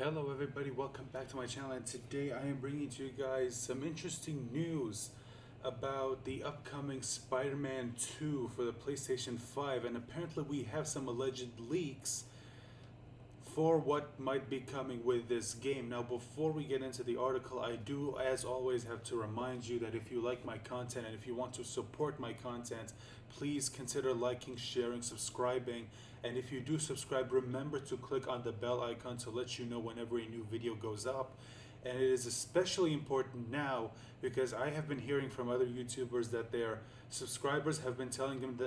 Hello everybody, welcome back to my channel, and today I am bringing to you guys some interesting news about the upcoming Spider-Man 2 for the PlayStation 5, and apparently we have some alleged leaks for what might be coming with this game. Now, before we get into the article, I do, as always, have to remind you that if you like my content and if you want to support my content, please consider liking, sharing, subscribing. And if you do subscribe, remember to click on the bell icon to let you know whenever a new video goes up. And it is especially important now because I have been hearing from other YouTubers that their subscribers have been telling them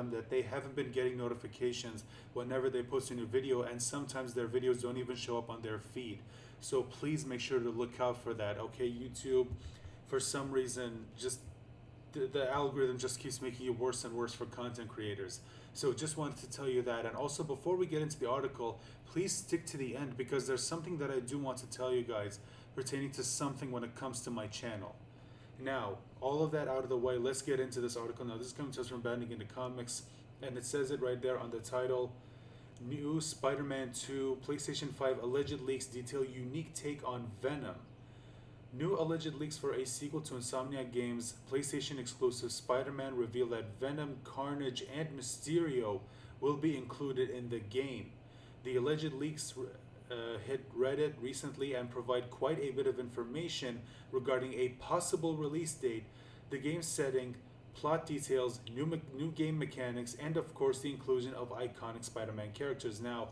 that they haven't been getting notifications whenever they post a new video, and sometimes their videos don't even show up on their feed. So please make sure to look out for that. Okay, YouTube, for some reason, just the algorithm just keeps making it worse and worse for content creators. So just wanted to tell you that. And also, before we get into the article, please stick to the end because there's something that I do want to tell you guys pertaining to something when it comes to my channel. Now, all of that out of the way, let's get into this article. Now, this is coming to us from Banding into Comics, and it says it right there on the title. New Spider-Man 2 PlayStation 5 alleged leaks detail unique take on Venom. New alleged leaks for a sequel to Insomniac Games' PlayStation exclusive Spider-Man reveal that Venom, Carnage, and Mysterio will be included in the game. The alleged leaks hit Reddit recently and provide quite a bit of information regarding a possible release date, the game setting, plot details, new game mechanics, and of course the inclusion of iconic Spider-Man characters. Now,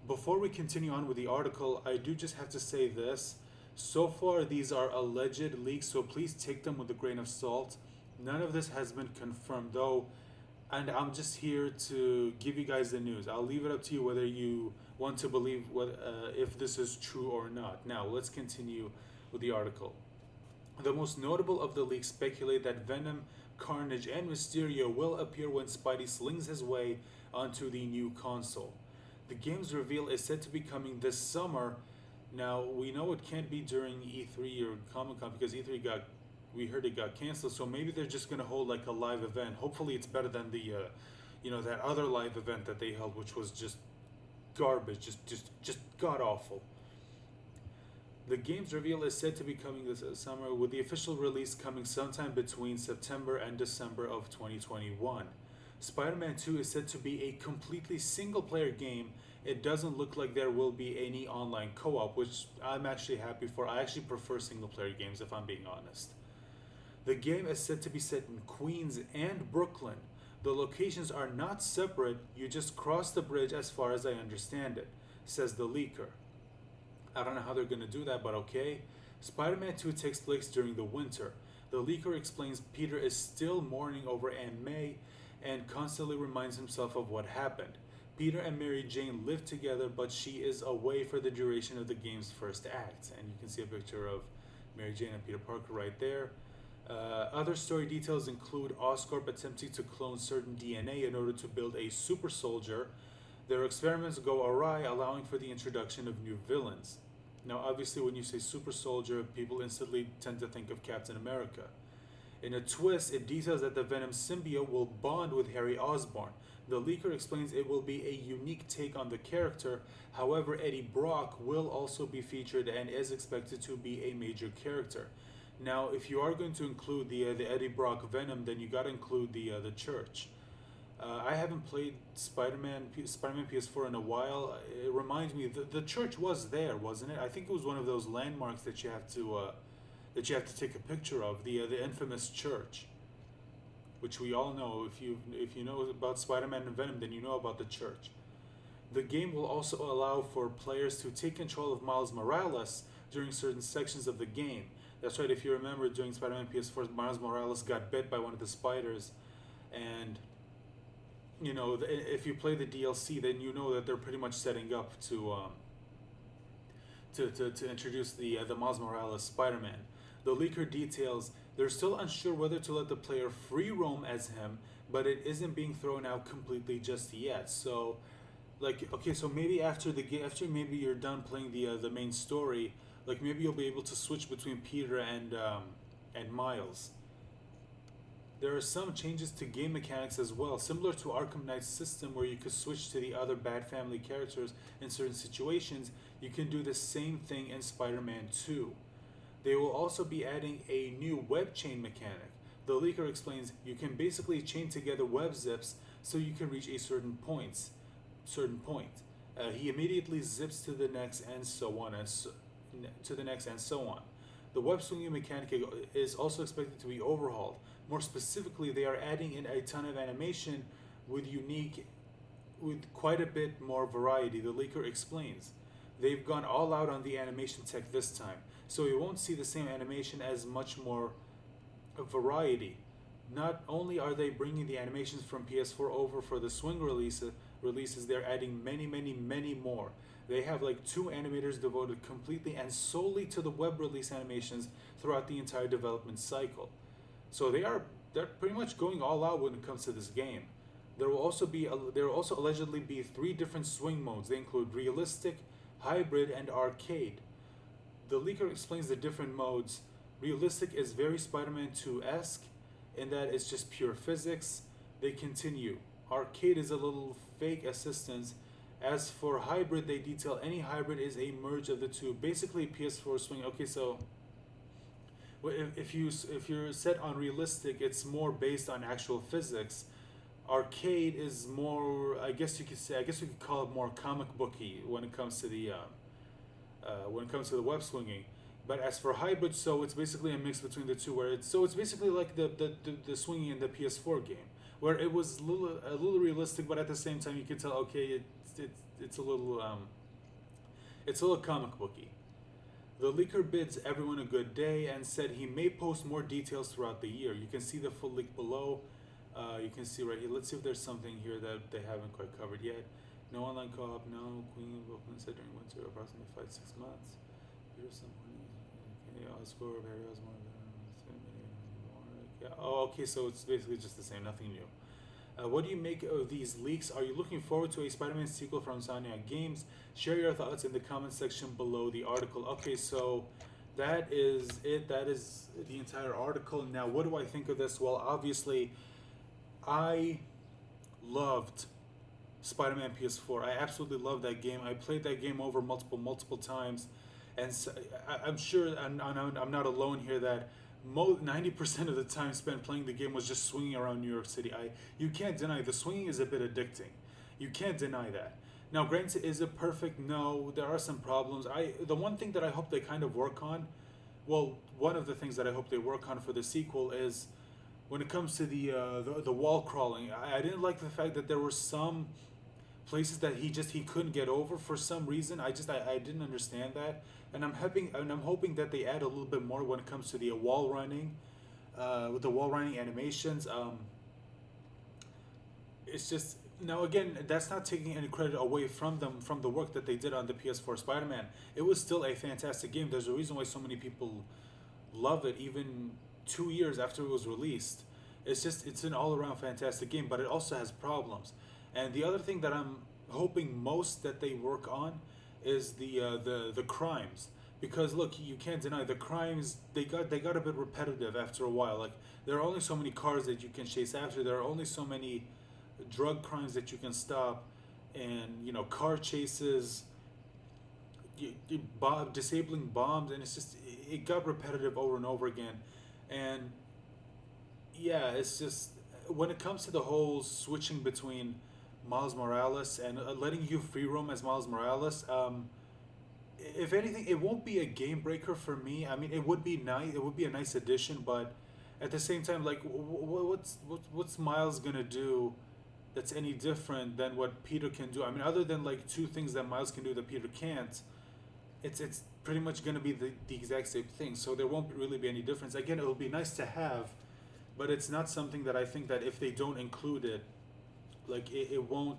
before we continue on with the article, I do just have to say this. So far, these are alleged leaks, so please take them with a grain of salt. None of this has been confirmed, though, and I'm just here to give you guys the news. I'll leave it up to you whether you want to believe if this is true or not. Now, let's continue with the article. The most notable of the leaks speculate that Venom, Carnage, and Mysterio will appear when Spidey slings his way onto the new console. The game's reveal is said to be coming this summer. Now, we know it can't be during E3 or Comic-Con because we heard it got canceled, so maybe they're just going to hold like a live event. Hopefully it's better than the, that other live event that they held, which was just garbage, just god-awful. The game's reveal is said to be coming this summer, with the official release coming sometime between September and December of 2021. Spider-Man 2 is said to be a completely single-player game. It doesn't look like there will be any online co-op, which I'm actually happy for. I actually prefer single-player games, if I'm being honest. The game is said to be set in Queens and Brooklyn. The locations are not separate, you just cross the bridge as far as I understand it, says the leaker. I don't know how they're going to do that, but okay. Spider-Man 2 takes place during the winter. The leaker explains Peter is still mourning over Aunt May and constantly reminds himself of what happened. Peter and Mary Jane live together, but she is away for the duration of the game's first act. And you can see a picture of Mary Jane and Peter Parker right there. Other story details include Oscorp attempting to clone certain DNA in order to build a super soldier. Their experiments go awry, allowing for the introduction of new villains. Now, obviously, when you say super soldier, people instantly tend to think of Captain America. In a twist, it details that the Venom symbiote will bond with Harry Osborn. The leaker explains it will be a unique take on the character. However, Eddie Brock will also be featured and is expected to be a major character. Now, if you are going to include the Eddie Brock Venom, then you got to include the Church. I haven't played Spider-Man PS4 in a while. It reminds me the Church was there, wasn't it? I think it was one of those landmarks that you have to take a picture of, the infamous Church, which we all know. If you know about Spider-Man and Venom, then you know about the Church. The game will also allow for players to take control of Miles Morales during certain sections of the game. That's right, if you remember, during Spider-Man PS4, Miles Morales got bit by one of the spiders, and if you play the DLC, then you know that they're pretty much setting up to introduce the Miles Morales Spider-Man. The leaker details they're still unsure whether to let the player free roam as him, but it isn't being thrown out completely just yet. So, so maybe after maybe you're done playing the main story, maybe you'll be able to switch between Peter and Miles. There are some changes to game mechanics as well, similar to Arkham Knight's system where you could switch to the other Bat Family characters in certain situations. You can do the same thing in Spider-Man 2. They will also be adding a new web chain mechanic. The leaker explains you can basically chain together web zips so you can reach a certain point. He immediately zips to the next and so on to the next and so on. The web swinging mechanic is also expected to be overhauled. More specifically, they are adding in a ton of animation with with quite a bit more variety. The leaker explains. They've gone all out on the animation tech this time, so we won't see the same animation as much more variety. Not only are they bringing the animations from PS4 over for the Swing releases, they're adding many, many, many more. They have like 2 animators devoted completely and solely to the web release animations throughout the entire development cycle. So they're pretty much going all out when it comes to this game. There will also allegedly be 3 different swing modes. They include realistic, hybrid, and arcade. The leaker explains the different modes. Realistic is very Spider-Man 2-esque in that it's just pure physics. They continue. Arcade is a little fake assistance. As for hybrid, they detail any hybrid is a merge of the two. Basically, PS4 swing. Okay, so if you're set on realistic, it's more based on actual physics. Arcade is more, I guess you could call it more comic booky when it comes to the web swinging. But as for hybrid, so it's basically a mix between the two, where it's basically like the swinging in the PS4 game, where it was a little realistic, but at the same time you could tell, okay, it's a little comic booky. The leaker bids everyone a good day and said he may post more details throughout the year. You can see the full leak below. You can see right here. Let's see if there's something here that they haven't quite covered yet. No online co-op, no. Queen of Oakland said during winter, approximately 5-6 months. Here's some okay, I'll score of areas more than oh, okay, so it's basically just the same, nothing new. What do you make of these leaks? Are you looking forward to a Spider-Man sequel from Insomniac Games? Share your thoughts in the comment section below the article. Okay, so that is it. That is the entire article. Now, what do I think of this? Well, obviously, I loved Spider-Man PS4. I absolutely loved that game. I played that game over multiple times, and so, I'm sure I'm not alone here that 90% of the time spent playing the game was just swinging around New York City. You can't deny the swinging is a bit addicting. You can't deny that. Now, granted, is it perfect? No, there are some problems. The one thing that I hope they kind of work on, well, one of the things that I hope they work on for the sequel is when it comes to the wall crawling. I didn't like the fact that there were some places that he couldn't get over for some reason. I didn't understand that, and I'm hoping that they add a little bit more when it comes to the wall running, with the wall running animations. It's just now again, that's not taking any credit away from them from the work that they did on the PS4 Spider-Man. It was still a fantastic game. There's a reason why so many people love it, even 2 years after it was released. It's an all-around fantastic game, but it also has problems. And the other thing that I'm hoping most that they work on is the crimes, because look, you can't deny the crimes. They got a bit repetitive after a while. Like, there are only so many cars that you can chase after. There are only so many drug crimes that you can stop, and car chases, disabling bombs, and it got repetitive over and over again. And yeah, it's just when it comes to the whole switching between Miles Morales and letting you free roam as Miles Morales, if anything, it won't be a game breaker for me. I mean, it would be nice. It would be a nice addition, but at the same time, like, what's Miles gonna do that's any different than what Peter can do? I mean, other than like 2 things that Miles can do that Peter can't, it's pretty much gonna be the exact same thing. So there won't really be any difference. Again, it'll be nice to have, but it's not something that I think that if they don't include it, like it won't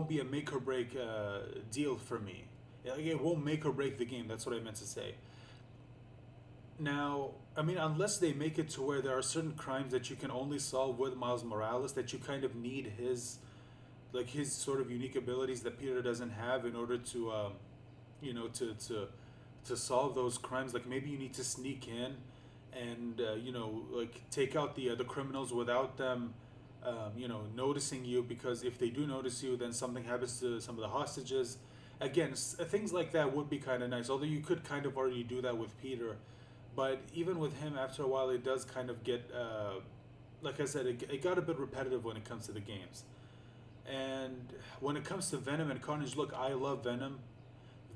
be a make or break deal for me. It won't make or break the game. That's what I meant to say. Now, I mean, unless they make it to where there are certain crimes that you can only solve with Miles Morales, that you kind of need his sort of unique abilities that Peter doesn't have in order to to solve those crimes. Like, maybe you need to sneak in and like take out the criminals without them noticing you, because if they do notice you, then something happens to some of the hostages. Again, things like that would be kind of nice, although you could kind of already do that with Peter. But even with him, after a while, it does kind of get, like I said, it got a bit repetitive when it comes to the games. And when it comes to Venom and Carnage, look, I love Venom.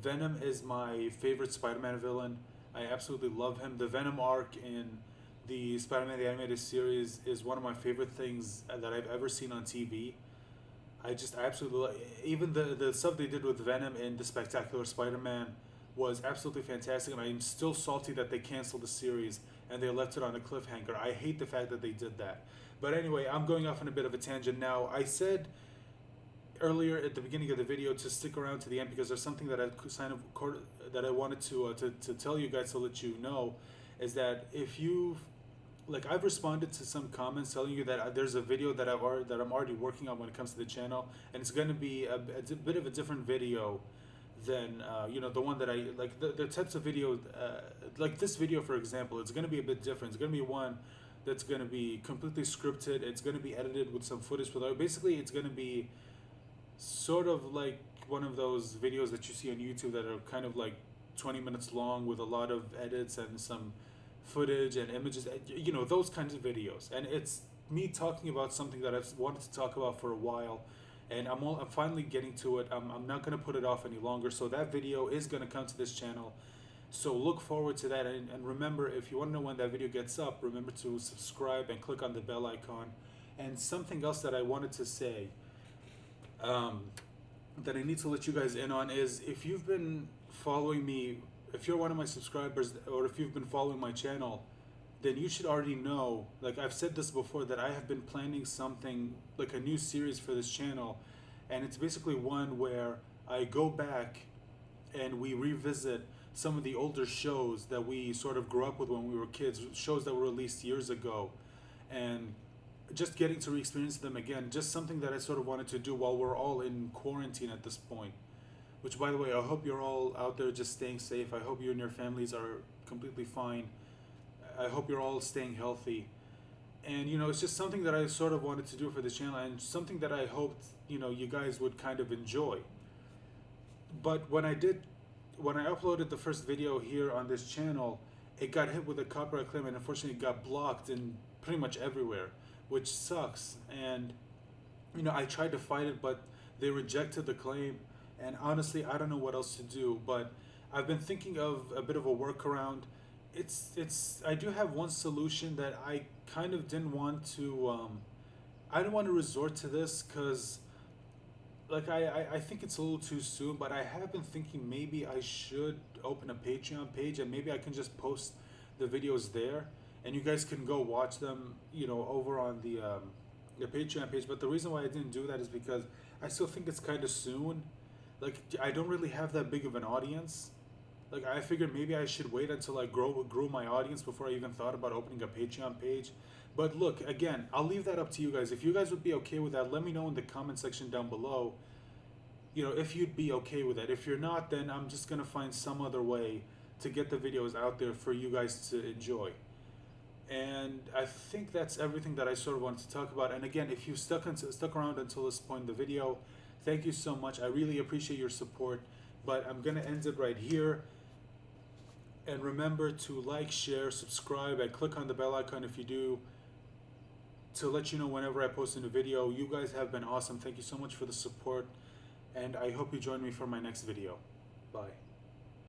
Venom is my favorite Spider-Man villain. I absolutely love him. The Venom arc in the Spider-Man the Animated Series is one of my favorite things that I've ever seen on TV. I absolutely love, even the stuff they did with Venom in the Spectacular Spider-Man was absolutely fantastic, and I'm still salty that they canceled the series and they left it on a cliffhanger. I hate the fact that they did that. But anyway, I'm going off on a bit of a tangent now. I said earlier at the beginning of the video to stick around to the end, because there's something that I wanted to tell you guys, to let you know, is that if you've, like, I've responded to some comments telling you that there's a video that I'm already working on when it comes to the channel, and it's going to be a bit of a different video than the one that I like. The types of video, like this video for example, it's going to be a bit different. It's going to be one that's going to be completely scripted. It's going to be edited with some footage for that. Basically, it's going to be sort of like one of those videos that you see on YouTube that are kind of like 20 minutes long with a lot of edits and some footage and images, those kinds of videos. And it's me talking about something that I've wanted to talk about for a while, and I'm finally getting to it. I'm not going to put it off any longer, so that video is going to come to this channel. So look forward to that, and remember, if you want to know when that video gets up, remember to subscribe and click on the bell icon. And something else that I wanted to say, that I need to let you guys in on, is if you've been following me, if you're one of my subscribers, or if you've been following my channel, then you should already know, like I've said this before, that I have been planning something like a new series for this channel. And it's basically one where I go back and we revisit some of the older shows that we sort of grew up with when we were kids, shows that were released years ago, and just getting to re-experience them again. Just something that I sort of wanted to do while we're all in quarantine at this point. Which, by the way, I hope you're all out there just staying safe. I hope you and your families are completely fine. I hope you're all staying healthy. And, it's just something that I sort of wanted to do for this channel, and something that I hoped, you guys would kind of enjoy. But when I uploaded the first video here on this channel, it got hit with a copyright claim, and unfortunately it got blocked in pretty much everywhere, which sucks. And, I tried to fight it, but they rejected the claim. And honestly, I don't know what else to do, but I've been thinking of a bit of a workaround. I do have one solution that I kind of didn't want to, I don't want to resort to this, because like I think it's a little too soon, but I have been thinking maybe I should open a Patreon page, and maybe I can just post the videos there, and you guys can go watch them, over on the Patreon page. But the reason why I didn't do that is because I still think it's kind of soon. Like, I don't really have that big of an audience. Like, I figured maybe I should wait until I grew my audience before I even thought about opening a Patreon page. But look, again, I'll leave that up to you guys. If you guys would be okay with that, let me know in the comment section down below, if you'd be okay with that. If you're not, then I'm just going to find some other way to get the videos out there for you guys to enjoy. And I think that's everything that I sort of wanted to talk about. And again, if you stuck around until this point in the video, thank you so much. I really appreciate your support. But I'm going to end it right here. And remember to like, share, subscribe, and click on the bell icon if you do, to let you know whenever I post a new video. You guys have been awesome. Thank you so much for the support. And I hope you join me for my next video. Bye.